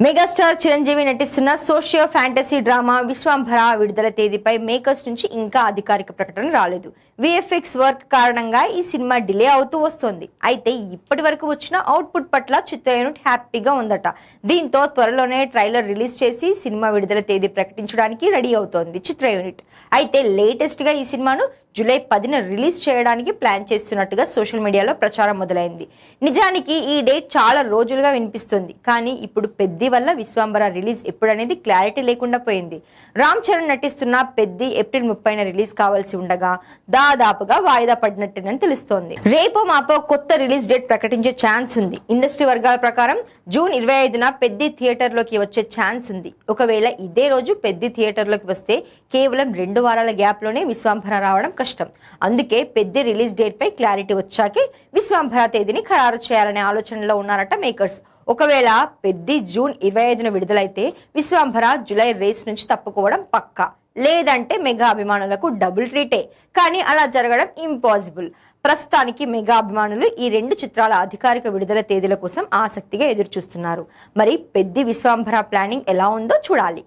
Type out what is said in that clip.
Megastar Chiranjeevi నటిస్తున్న socio fantasy drama Vishwambhara విడుదల తేదీపై makers నుంచి ఇంకా అధికారిక ప్రకటన రాలేదు. విఎఫ్ఎక్స్ వర్క్ కారణంగా ఈ సినిమా డిలే అవుతూ వస్తోంది. అయితే ఇప్పటి వరకు వచ్చిన అవుట్పుట్ పట్ల చిత్ర యూనిట్ హ్యాపీగా ఉందట. దీంతో త్వరలోనే ట్రైలర్ రిలీజ్ చేసి సినిమా విడుదల తేదీ ప్రకటించడానికి రెడీ అవుతోంది చిత్ర యూనిట్. అయితే లేటెస్ట్ గా ఈ సినిమాను జూలై 10న రిలీజ్ చేయడానికి ప్లాన్ చేస్తున్నట్టుగా సోషల్ మీడియాలో ప్రచారం మొదలైంది. నిజానికి ఈ డేట్ చాలా రోజులుగా వినిపిస్తుంది. కానీ ఇప్పుడు పెద్ది వల్ల విశ్వంభర రిలీజ్ ఎప్పుడనేది క్లారిటీ లేకుండా పోయింది. రామ్ చరణ్ నటిస్తున్న పెద్ది ఏప్రిల్ 30న రిలీజ్ కావాల్సి ఉండగా దాదాపుగా వాయిదా పడినట్టేనని తెలుస్తోంది. రేపో మాపో కొత్త రిలీజ్ డేట్ ప్రకటించే ఛాన్స్ ఉంది. ఇండస్ట్రీ వర్గాల ప్రకారం జూన్ 25న పెద్ది థియేటర్ లోకి వచ్చే ఛాన్స్ ఉంది. ఒకవేళ ఇదే రోజు పెద్ది థియేటర్ లోకి వస్తే కేవలం 2 వారాల గ్యాప్ లోనే విశ్వంభర రావడం కష్టం. అందుకే పెద్ది రిలీజ్ డేట్ పై క్లారిటీ వచ్చాకే విశ్వంభర తేదీని ఖరారు చేయాలనే ఆలోచనలో ఉన్నారట మేకర్స్. ఒకవేళ పెద్ది జూన్ 25న విడుదలైతే విశ్వంభర జూలై రేస్ నుంచి తప్పుకోవడం పక్కా. లేదంటే మెగా అభిమానులకు డబుల్ ట్రీటే. కానీ అలా జరగడం ఇంపాసిబుల్. ప్రస్తుతానికి మెగా అభిమానులు ఈ 2 చిత్రాల అధికారిక విడుదల తేదీల కోసం ఆసక్తిగా ఎదురు చూస్తున్నారు. మరి పెద్ది విశ్వంభర ప్లానింగ్ ఎలా ఉందో చూడాలి.